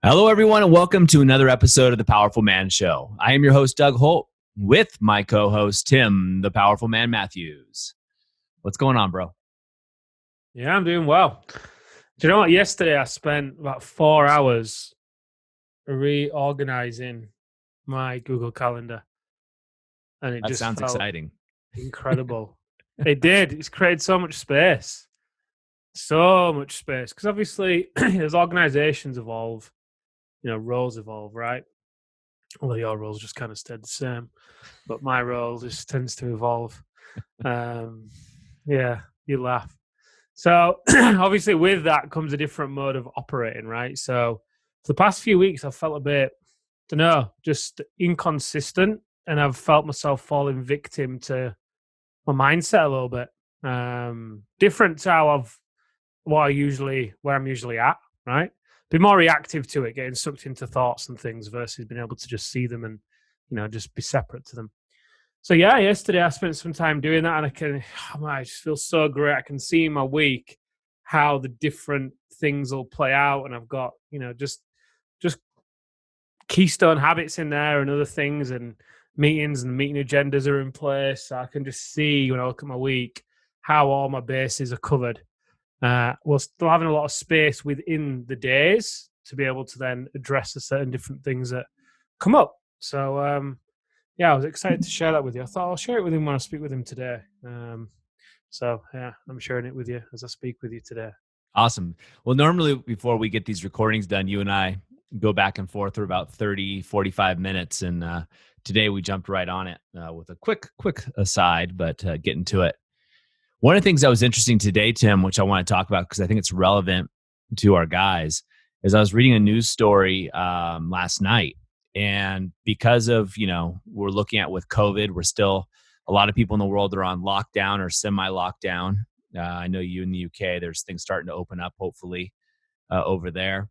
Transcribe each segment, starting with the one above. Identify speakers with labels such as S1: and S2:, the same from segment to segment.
S1: Hello, everyone, and welcome to another episode of The Powerful Man Show. I am your host, Doug Holt, with my co-host, Tim, the Powerful Man Matthews. What's going on, bro?
S2: Yeah, I'm doing well. Do you know what? Yesterday, I spent about 4 hours reorganizing my Google Calendar, and it
S1: That
S2: just
S1: sounds
S2: felt
S1: exciting.
S2: incredible. It did. It's created so much space. So much space. Because obviously, as organizations evolve, roles evolve, right? Although your roles just kind of stayed the same. But my role just tends to evolve. Yeah, you laugh. So obviously with that comes a different mode of operating, right? So for the past few weeks, I've felt a bit, just inconsistent, and I've felt myself falling victim to my mindset a little bit. Different to where I'm usually at, right? Be more reactive to it, getting sucked into thoughts and things versus being able to just see them and, just be separate to them. So yeah, yesterday I spent some time doing that, and I just feel so great. I can see in my week how the different things will play out, and I've got just keystone habits in there and other things, and meetings and meeting agendas are in place. So I can just see when I look at my week how all my bases are covered. We're still having a lot of space within the days to be able to then address the certain different things that come up. So yeah, I was excited to share that with you. I thought I'll share it with him when I speak with him today. So yeah, I'm sharing it with you as I speak with you today.
S1: Awesome. Well, normally before we get these recordings done, you and I go back and forth for about 30, 45 minutes. And today we jumped right on it with a quick aside, but getting to it. One of the things that was interesting today, Tim, which I want to talk about because I think it's relevant to our guys, is I was reading a news story last night. And because of, we're looking at with COVID, we're still, a lot of people in the world are on lockdown or semi-lockdown. I know you in the UK, there's things starting to open up, hopefully, over there,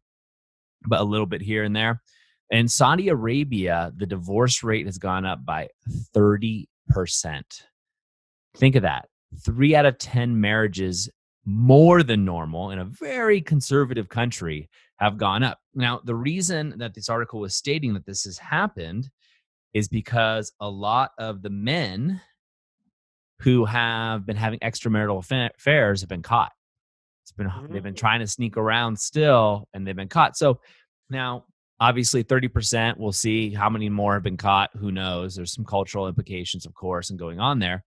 S1: but a little bit here and there. In Saudi Arabia, the divorce rate has gone up by 30%. Think of that. 3 out of 10 marriages, more than normal in a very conservative country, have gone up. Now, the reason that this article was stating that this has happened is because a lot of the men who have been having extramarital affairs have been caught. They've been trying to sneak around still, and they've been caught. So now, obviously, 30%. We'll see how many more have been caught. Who knows? There's some cultural implications, of course, and going on there.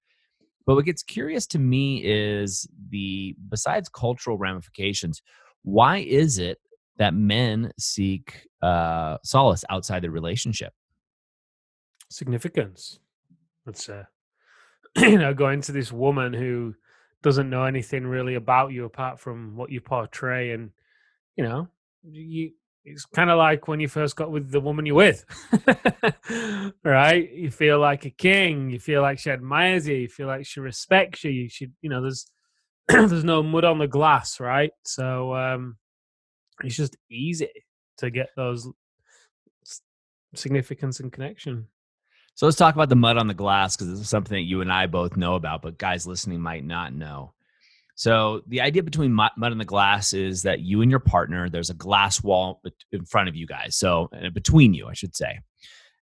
S1: But what gets curious to me is besides cultural ramifications, why is it that men seek solace outside the relationship?
S2: Significance, let's say. Going to this woman who doesn't know anything really about you apart from what you portray, and it's kind of like when you first got with the woman you're with. Right? You feel like a king, you feel like she admires you feel like she respects you. There's there's no mud on the glass, right? So it's just easy to get those significance and connection.
S1: So let's talk about the mud on the glass, because this is something that you and I both know about, but guys listening might not know. So the idea between mud on the glass is that you and your partner, there's a glass wall in front of you guys. So between you, I should say.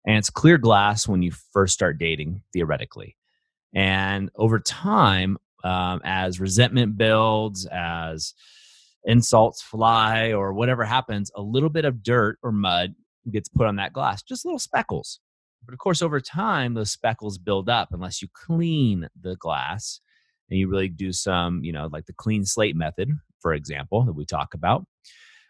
S1: And it's clear glass when you first start dating, theoretically. And over time, as resentment builds, as insults fly, or whatever happens, a little bit of dirt or mud gets put on that glass, just little speckles. But of course, over time, those speckles build up unless you clean the glass and you really do some, like the clean slate method, for example, that we talk about.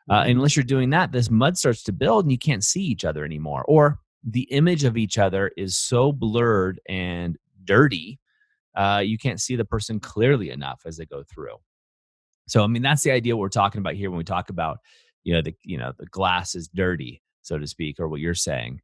S1: Unless you're doing that, this mud starts to build and you can't see each other anymore. Or the image of each other is so blurred and dirty, you can't see the person clearly enough as they go through. So, I mean, that's the idea we're talking about here when we talk about, the glass is dirty, so to speak, or what you're saying.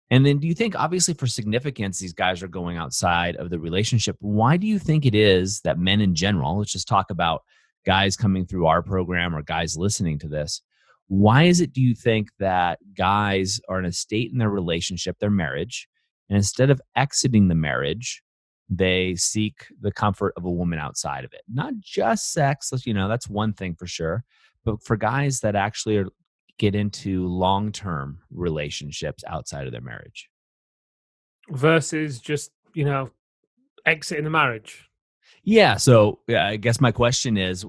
S1: And then do you think, obviously for significance, these guys are going outside of the relationship. Why do you think it is that men in general, let's just talk about guys coming through our program or guys listening to this. Why is it, do you think, that guys are in a state in their relationship, their marriage, and instead of exiting the marriage, they seek the comfort of a woman outside of it? Not just sex, that's one thing for sure. But for guys that actually are get into long-term relationships outside of their marriage?
S2: versus just, exiting the marriage.
S1: Yeah. So yeah, I guess my question is,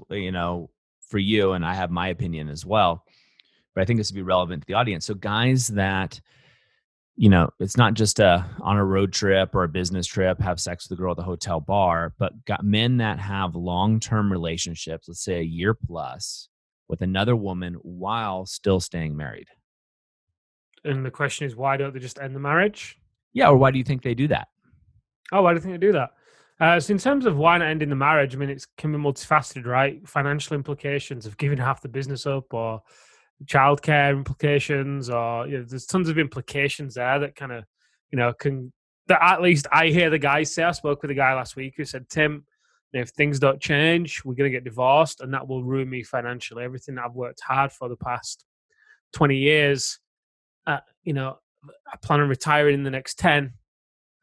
S1: for you, and I have my opinion as well, but I think this would be relevant to the audience. So guys that, it's not just on a road trip or a business trip, have sex with a girl at the hotel bar, but got men that have long-term relationships, let's say a year plus, with another woman while still staying married.
S2: And the question is, why don't they just end the marriage?
S1: Yeah. Or why do you think they do that?
S2: Oh, why do you think they do that? So in terms of why not ending the marriage, I mean, it can be multifaceted, right? Financial implications of giving half the business up, or childcare implications, or there's tons of implications there that kind of, can, that at least I hear the guys say. I spoke with a guy last week who said, Tim, if things don't change, we're going to get divorced, and that will ruin me financially. Everything that I've worked hard for the past 20 years, I plan on retiring in the next 10.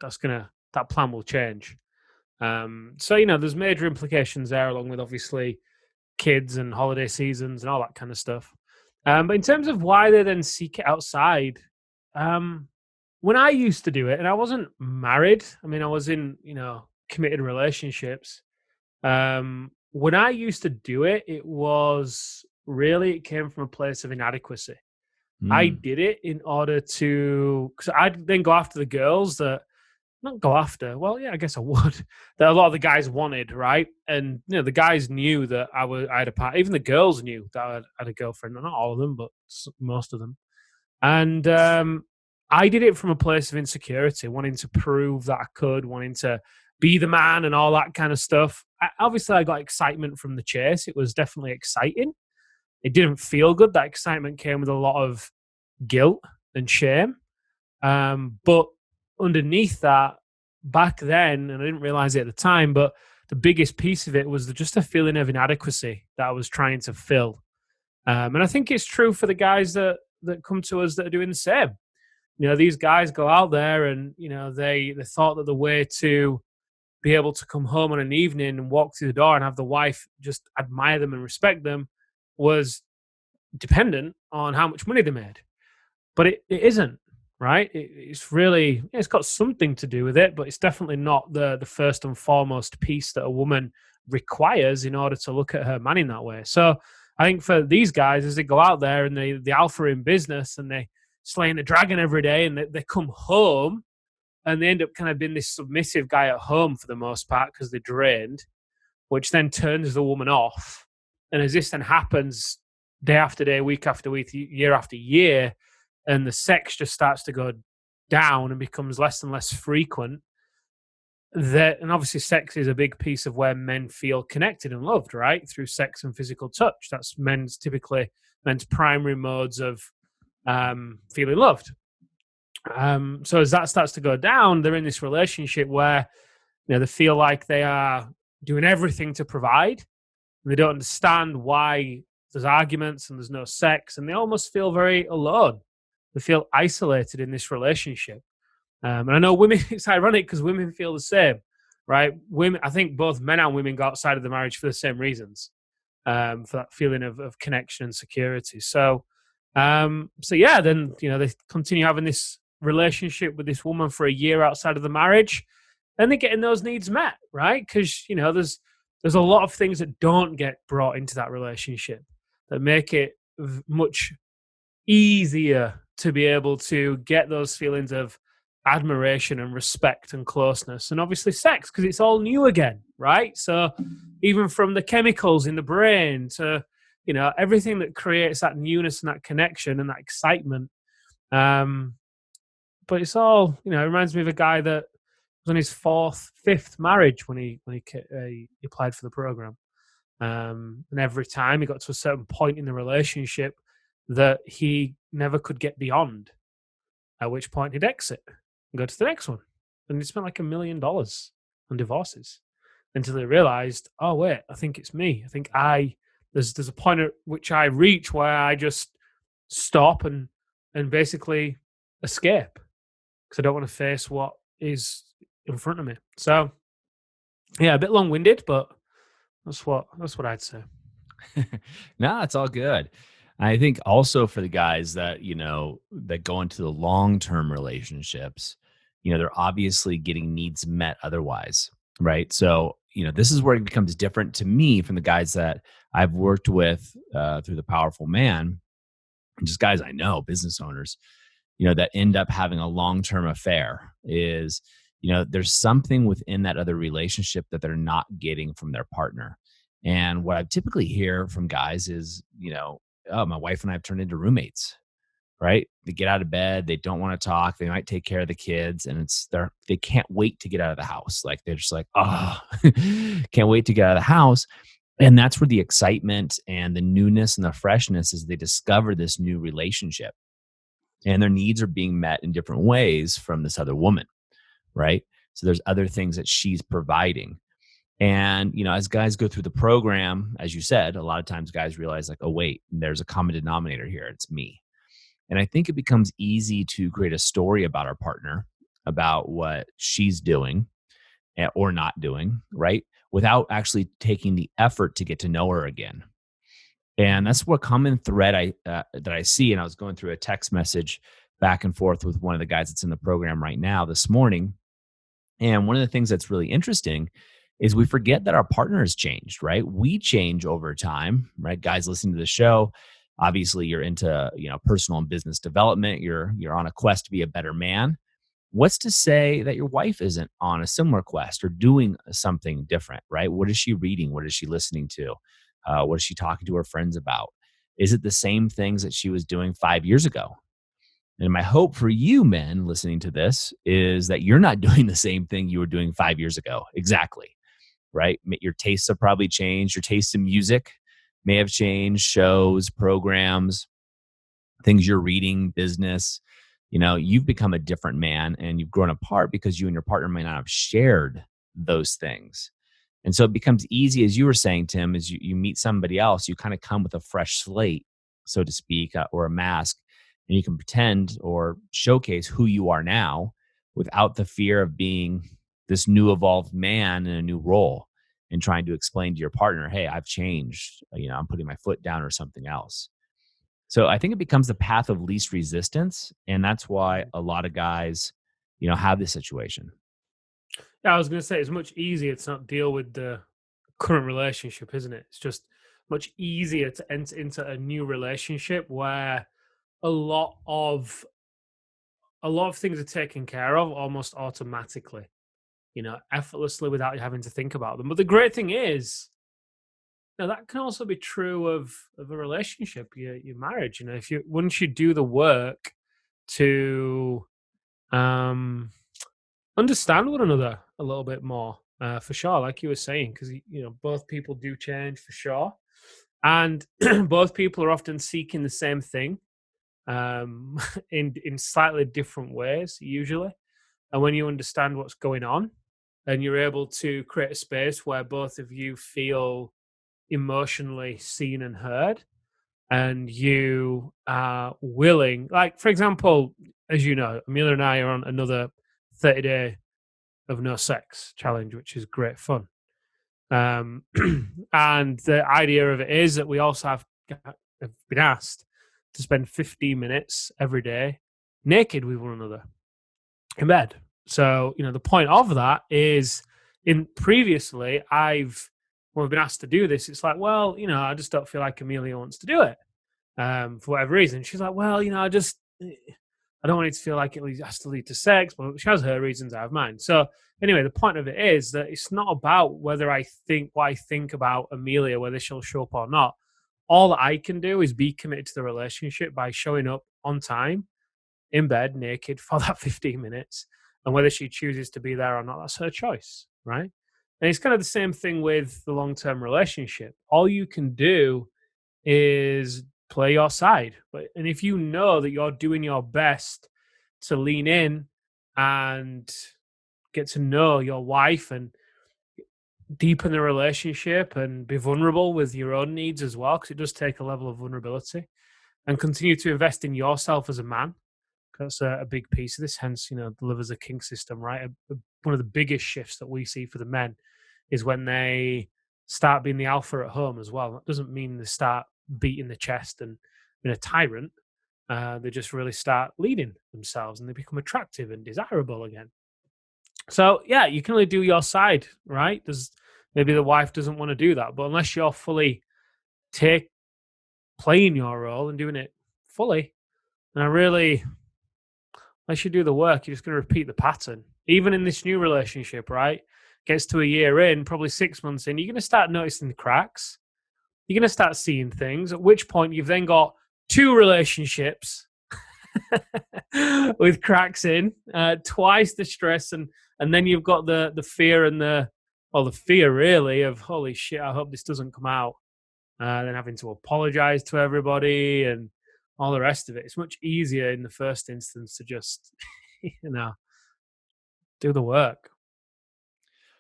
S2: That plan will change. So there's major implications there, along with obviously kids and holiday seasons and all that kind of stuff. But in terms of why they then seek it outside, when I used to do it, and I wasn't married, I mean, I was in committed relationships. When I used to do it, it came from a place of inadequacy. I
S1: Mm,
S2: did it in order to, because I'd then go after the girls that, not go after. Well, yeah, I guess I would. That a lot of the guys wanted, right? And the guys knew that I had a part. Even the girls knew that I had a girlfriend. Not all of them, but most of them. And I did it from a place of insecurity, wanting to prove that I could, wanting to be the man and all that kind of stuff. Obviously, I got excitement from the chase. It was definitely exciting. It didn't feel good. That excitement came with a lot of guilt and shame. But underneath that, back then, and I didn't realize it at the time, but the biggest piece of it was just a feeling of inadequacy that I was trying to fill. And I think it's true for the guys that come to us that are doing the same. These guys go out there and they thought that the way to be able to come home on an evening and walk through the door and have the wife just admire them and respect them was dependent on how much money they made. But it isn't, right? It's got something to do with it, but it's definitely not the first and foremost piece that a woman requires in order to look at her man in that way. So I think for these guys, as they go out there and the alpha in business and they slaying the dragon every day, and they come home and they end up kind of being this submissive guy at home for the most part because they're drained, which then turns the woman off. And as this then happens day after day, week after week, year after year, and the sex just starts to go down and becomes less and less frequent, and obviously sex is a big piece of where men feel connected and loved, right? Through sex and physical touch. That's typically men's primary modes of feeling loved. So as that starts to go down, they're in this relationship where they feel like they are doing everything to provide. And they don't understand why there's arguments and there's no sex, and they almost feel very alone. They feel isolated in this relationship. And I know women, it's ironic because women feel the same, right? Women, I think both men and women go outside of the marriage for the same reasons, for that feeling of connection and security. So yeah, then, they continue having this relationship with this woman for a year outside of the marriage, and they're getting those needs met, right? Because, there's a lot of things that don't get brought into that relationship that make it much easier to be able to get those feelings of admiration and respect and closeness, and obviously sex, because it's all new again, right? So even from the chemicals in the brain to everything that creates that newness and that connection and that excitement. But it's all, it reminds me of a guy that was on his fifth marriage when he applied for the program. And every time he got to a certain point in the relationship that he never could get beyond, at which point he'd exit and go to the next one. And he spent like $1 million on divorces until he realized, oh wait, I think it's me. I think there's a point at which I reach where I just stop and basically escape because I don't want to face what is in front of me. So yeah, a bit long-winded, but that's what I'd say.
S1: No, it's all good. I think also for the guys that, that go into the long-term relationships, they're obviously getting needs met otherwise, right? So, this is where it becomes different to me from the guys that I've worked with through the Powerful Man, and just guys I know, business owners, that end up having a long-term affair is, there's something within that other relationship that they're not getting from their partner. And what I typically hear from guys is, oh, my wife and I have turned into roommates, right? They get out of bed, they don't want to talk, they might take care of the kids, and they can't wait to get out of the house. Like they're just like, oh, can't wait to get out of the house. And that's where the excitement and the newness and the freshness is they discover this new relationship and their needs are being met in different ways from this other woman, right? So there's other things that she's providing. And, as guys go through the program, as you said, a lot of times guys realize like, oh, wait, there's a common denominator here. It's me. And I think it becomes easy to create a story about our partner, about what she's doing or not doing, right? Without actually taking the effort to get to know her again. And that's what common thread that I see. And I was going through a text message back and forth with one of the guys that's in the program right now this morning. And one of the things that's really interesting is we forget that our partner has changed, right? We change over time, right? Guys listening to the show, obviously you're into, personal and business development. You're on a quest to be a better man. What's to say that your wife isn't on a similar quest or doing something different, right? What is she reading? What is she listening to? What is she talking to her friends about? Is it the same things that she was doing 5 years ago? And my hope for you men listening to this is that you're not doing the same thing you were doing 5 years ago. Exactly. Right. Your tastes have probably changed. Your taste in music may have changed, shows, programs, things you're reading, business. You've become a different man and you've grown apart because you and your partner may not have shared those things. And so it becomes easy, as you were saying, Tim, as you meet somebody else, you kind of come with a fresh slate, so to speak, or a mask, and you can pretend or showcase who you are now without the fear of being this new evolved man in a new role and trying to explain to your partner, hey, I've changed, I'm putting my foot down or something else. So I think it becomes the path of least resistance. And that's why a lot of guys, have this situation.
S2: Yeah, I was going to say it's much easier to not deal with the current relationship, isn't it? It's just much easier to enter into a new relationship where a lot of a lot of things are taken care of almost automatically, effortlessly without you having to think about them. But the great thing is, that can also be true of a relationship, your marriage. If you once you do the work to um understand one another a little bit more, for sure, like you were saying, because both people do change for sure, and both people are often seeking the same thing, in slightly different ways usually. And when you understand what's going on, and you're able to create a space where both of you feel emotionally seen and heard, and you are willing, like for example, as you know, Amelia and I are on another 30-day of no sex challenge, which is great fun. And the idea of it is that we also have been asked to spend 15 minutes every day naked with one another in bed. So, the point of that is, in previously, when we've been asked to do this, it's like, well, I just don't feel like Amelia wants to do it, for whatever reason. She's like, well, I don't want it to feel like has to lead to sex, but she has her reasons, I have mine. So anyway, the point of it is that it's not about whether what I think about Amelia, whether she'll show up or not. All that I can do is be committed to the relationship by showing up on time, in bed, naked for that 15 minutes. And whether she chooses to be there or not, that's her choice, right? And it's kind of the same thing with the long-term relationship. All you can do is play your side. And if you know that you're doing your best to lean in and get to know your wife and deepen the relationship and be vulnerable with your own needs as well, because it does take a level of vulnerability, and continue to invest in yourself as a man. That's a big piece of this. Hence, the live as a king system, right? One of the biggest shifts that we see for the men is when they start being the alpha at home as well. That doesn't mean they start beating the chest and being a tyrant, they just really start leading themselves and they become attractive and desirable again. So yeah, you can only do your side, right? There's maybe the wife doesn't want to do that, but unless you're fully take playing your role and doing it fully, and I really, unless you do the work, you're just going to repeat the pattern. Even in this new relationship, right? Gets to a year in, probably 6 months in, you're going to start noticing the cracks. You're going to start seeing things, at which point you've then got two relationships with cracks in, twice the stress, and then you've got the fear and the fear really of holy shit, I hope this doesn't come out. Then having to apologize to everybody and all the rest of it. It's much easier in the first instance to just, do the work.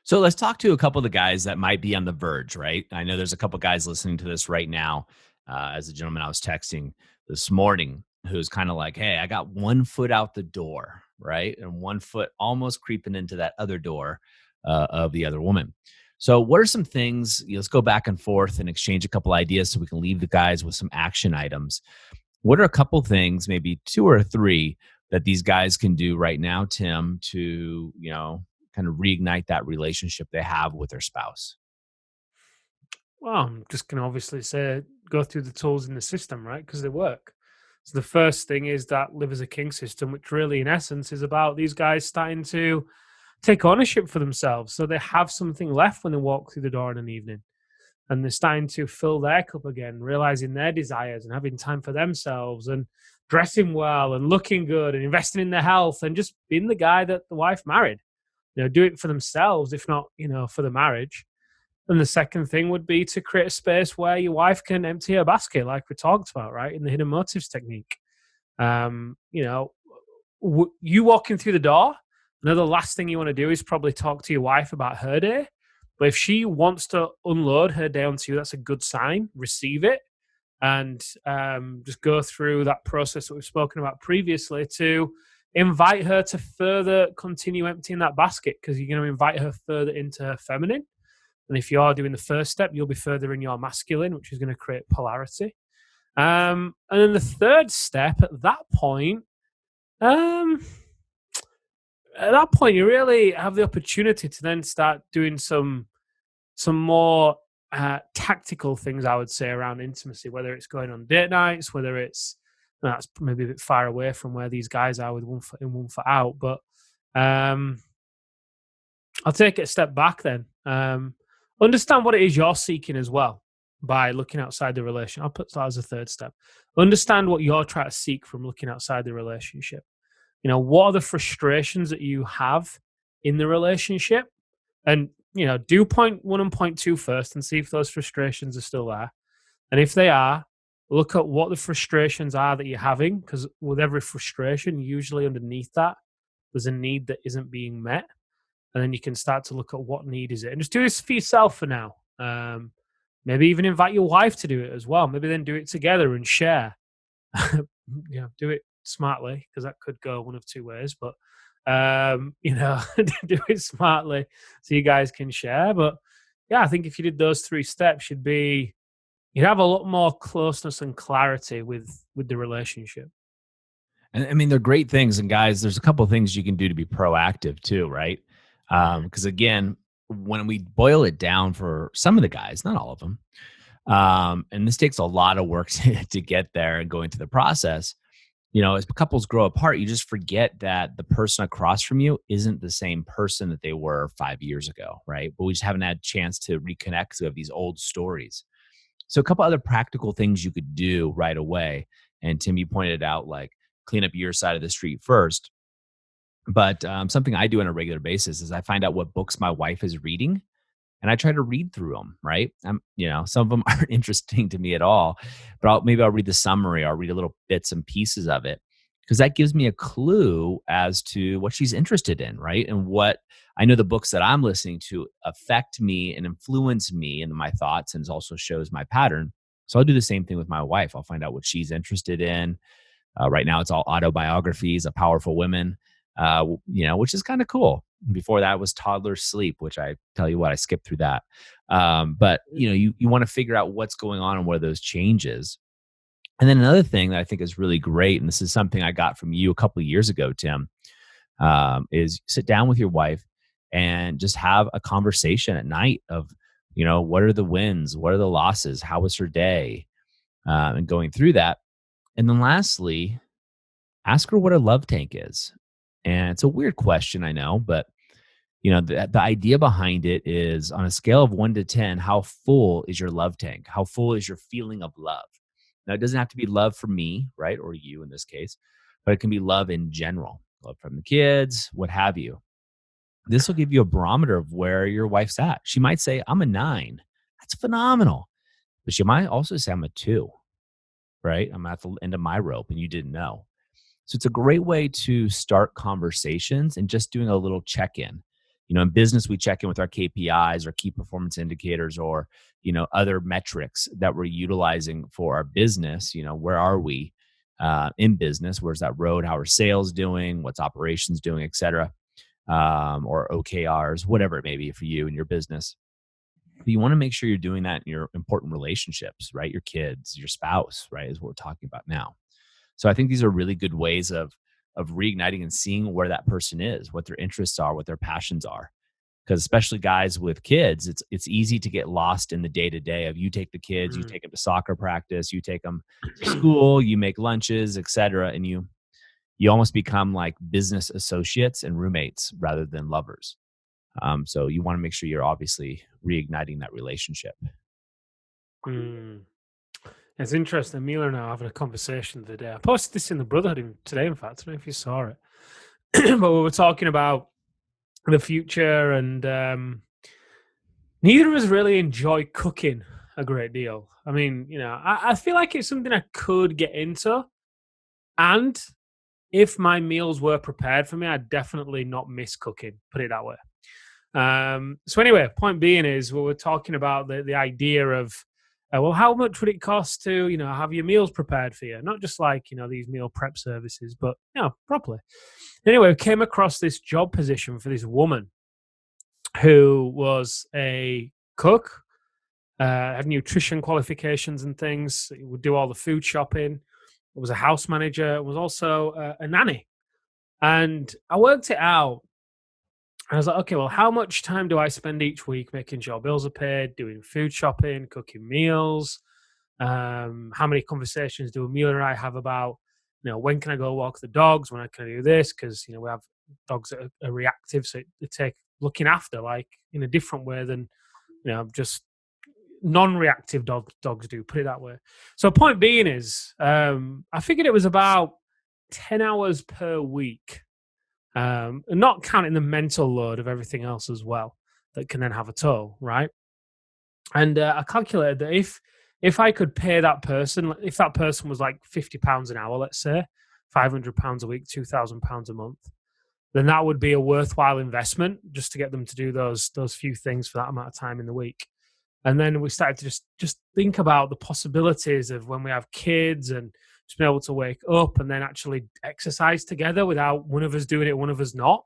S1: So let's talk to a couple of the guys that might be on the verge, right? I know there's a couple of guys listening to this right now. As a gentleman I was texting this morning who's kind of like, hey, I got 1 foot out the door, right? And 1 foot almost creeping into that other door of the other woman. So what are some things, let's go back and forth and exchange a couple ideas so we can leave the guys with some action items. What are a couple things, maybe 2 or 3, that these guys can do right now, Tim, to, kind of reignite that relationship they have with their spouse?
S2: Well, I'm just going to obviously say go through the tools in the system, right? Because they work. So the first thing is that live as a king system, which really, in essence, is about these guys starting to take ownership for themselves. So they have something left when they walk through the door in an evening. And they're starting to fill their cup again, realizing their desires and having time for themselves and dressing well and looking good and investing in their health and just being the guy that the wife married. Do it for themselves, if not, for the marriage. And the second thing would be to create a space where your wife can empty her basket, like we talked about, right, in the hidden motives technique. You walking through the door, the last thing you want to do is probably talk to your wife about her day. But if she wants to unload her day onto you, that's a good sign. Receive it and just go through that process that we've spoken about previously to invite her to further continue emptying that basket, because you're going to invite her further into her feminine. And if you're doing the first step, you'll be further in your masculine, which is going to create polarity. And then the third step at that point, you really have the opportunity to then start doing some more tactical things, I would say, around intimacy, whether it's going on date nights, whether it's, that's maybe a bit far away from where these guys are with 1 foot in, 1 foot out. But I'll take it a step back then. Understand what it is you're seeking as well by looking outside the relationship. I'll put that as a third step. Understand what you're trying to seek from looking outside the relationship. What are the frustrations that you have in the relationship? And, do point 1 and point 2 first and see if those frustrations are still there. And if they are, look at what the frustrations are that you're having, because with every frustration, usually underneath that, there's a need that isn't being met. And then you can start to look at what need is it. And just do this for yourself for now. Maybe even invite your wife to do it as well. Maybe then do it together and share. Do it smartly, because that could go one of 2 ways. But, do it smartly so you guys can share. But yeah, I think if you did those 3 steps, you'd have a lot more closeness and clarity with the relationship.
S1: And I mean, they're great things. And guys, there's a couple of things you can do to be proactive too, right? Because again, when we boil it down for some of the guys, not all of them, and this takes a lot of work to get there and going through the process. As couples grow apart, you just forget that the person across from you isn't the same person that they were 5 years ago, right? But we just haven't had a chance to reconnect because we have these old stories. So a couple other practical things you could do right away. And Tim, you pointed out, like, clean up your side of the street first. But something I do on a regular basis is I find out what books my wife is reading, and I try to read through them. Right? Some of them aren't interesting to me at all, but maybe I'll read the summary. I'll read a little bits and pieces of it, because that gives me a clue as to what she's interested in, right? And what I know the books that I'm listening to affect me and influence me and my thoughts, and it also shows my pattern. So I'll do the same thing with my wife. I'll find out what she's interested in. Right now, it's all autobiographies of powerful women, which is kind of cool. Before that was toddler sleep, which I tell you what, I skipped through that. But you want to figure out what's going on and what are those changes. And then another thing that I think is really great, and this is something I got from you a couple of years ago, Tim, is sit down with your wife and just have a conversation at night of, what are the wins? What are the losses? How was her day? And going through that. And then lastly, ask her what a love tank is. And it's a weird question, I know, but the idea behind it is on a scale of 1 to 10, how full is your love tank? How full is your feeling of love? Now, it doesn't have to be love for me, right? Or you in this case, but it can be love in general, love from the kids, what have you. This will give you a barometer of where your wife's at. She might say, I'm a 9. That's phenomenal. But she might also say, I'm a 2, right? I'm at the end of my rope and you didn't know. So it's a great way to start conversations and just doing a little check-in. In business, we check in with our KPIs or key performance indicators or, other metrics that we're utilizing for our business. Where are we in business? Where's that road? How are sales doing? What's operations doing, et cetera? Or OKRs, whatever it may be for you and your business. But you want to make sure you're doing that in your important relationships, right? Your kids, your spouse, right? Is what we're talking about now. So I think these are really good ways of reigniting and seeing where that person is, what their interests are, what their passions are. Because especially guys with kids, it's easy to get lost in the day to day of you take the kids, you
S2: Mm.
S1: take them to soccer practice, you take them to school, you make lunches, etc., and you almost become like business associates and roommates rather than lovers. So you want to make sure you're obviously reigniting that relationship.
S2: Mm. It's interesting. Amelia and I are having a conversation the other day. I posted this in the Brotherhood today, in fact. I don't know if you saw it. But we were talking about the future, and neither of us really enjoy cooking a great deal. I mean, I feel like it's something I could get into. And if my meals were prepared for me, I'd definitely not miss cooking, put it that way. So anyway, point being is we were talking about the idea of, well, how much would it cost to, have your meals prepared for you? Not just like, these meal prep services, but, properly. Anyway, we came across this job position for this woman who was a cook, had nutrition qualifications and things, would do all the food shopping, was a house manager, was also a nanny. And I worked it out. I was like, okay, well, how much time do I spend each week making sure bills are paid, doing food shopping, cooking meals? How many conversations do Amelia and I have about, when can I go walk the dogs? When can I do this? Because, we have dogs that are reactive, so they take looking after like in a different way than, just non-reactive dogs do, put it that way. So point being is, I figured it was about 10 hours per week, and not counting the mental load of everything else as well that can then have a toll, right? And I calculated that if I could pay that person, if that person was like £50 an hour, let's say, £500 a week, £2,000 a month, then that would be a worthwhile investment just to get them to do those few things for that amount of time in the week. And then we started to just think about the possibilities of when we have kids and just being able to wake up and then actually exercise together without one of us doing it, one of us not,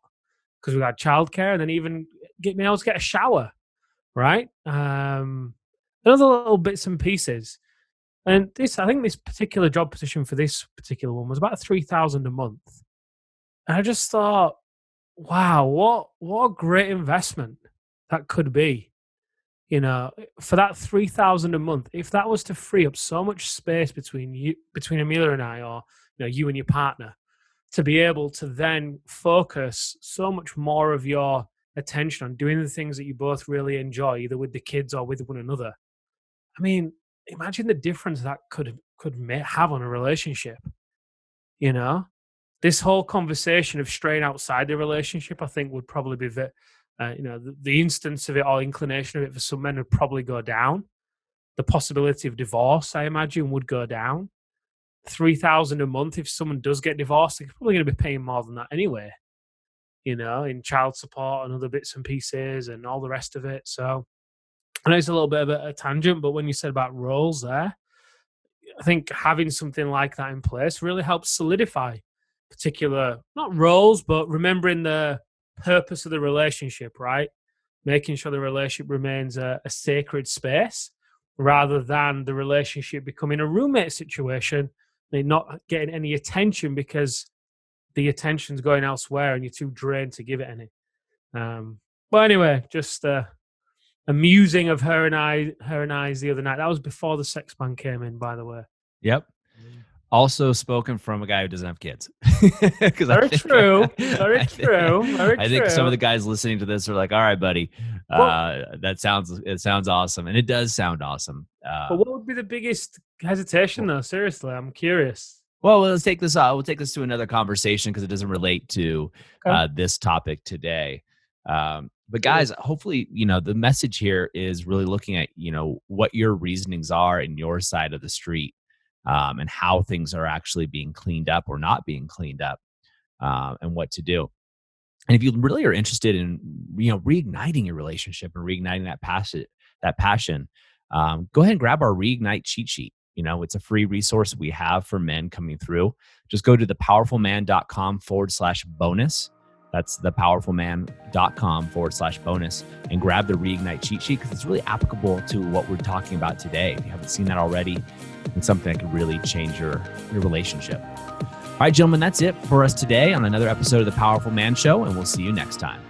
S2: because we had childcare, and then even being able to get a shower, right? Other little bits and pieces. And I think this particular job position for this particular one was about 3,000 a month. And I just thought, wow, what a great investment that could be. For that 3,000 a month, if that was to free up so much space between Amelia and I, or you and your partner, to be able to then focus so much more of your attention on doing the things that you both really enjoy, either with the kids or with one another. I mean, imagine the difference that could have on a relationship. This whole conversation of straying outside the relationship, I think, would probably be the instance of it or inclination of it for some men would probably go down. The possibility of divorce, I imagine, would go down. 3,000 a month, if someone does get divorced, they're probably going to be paying more than that anyway, in child support and other bits and pieces and all the rest of it. So I know it's a little bit of a tangent, but when you said about roles there, I think having something like that in place really helps solidify particular, not roles, but remembering the purpose of the relationship, right? Making sure the relationship remains a sacred space rather than the relationship becoming a roommate situation and not getting any attention because the attention's going elsewhere and you're too drained to give it any. But anyway, just amusing of her and I's the other night. That was before the sex ban came in, by the way.
S1: Yep. Also spoken from a guy who doesn't have kids.
S2: Very true. Very true.
S1: I think some of the guys listening to this are like, all right, buddy, it sounds awesome. And it does sound awesome.
S2: But what would be the biggest hesitation though? Seriously, I'm curious.
S1: Well, let's take this out. We'll take this to another conversation because it doesn't relate to this topic today. But guys, hopefully, the message here is really looking at, what your reasonings are in your side of the street, and how things are actually being cleaned up or not being cleaned up, and what to do. And if you really are interested in, reigniting your relationship and reigniting that passion, go ahead and grab our Reignite cheat sheet. It's a free resource we have for men coming through. Just go to thepowerfulman.com/bonus. That's thepowerfulman.com/bonus and grab the Reignite cheat sheet because it's really applicable to what we're talking about today. If you haven't seen that already, it's something that could really change your relationship. All right, gentlemen, that's it for us today on another episode of The Powerful Man Show, and we'll see you next time.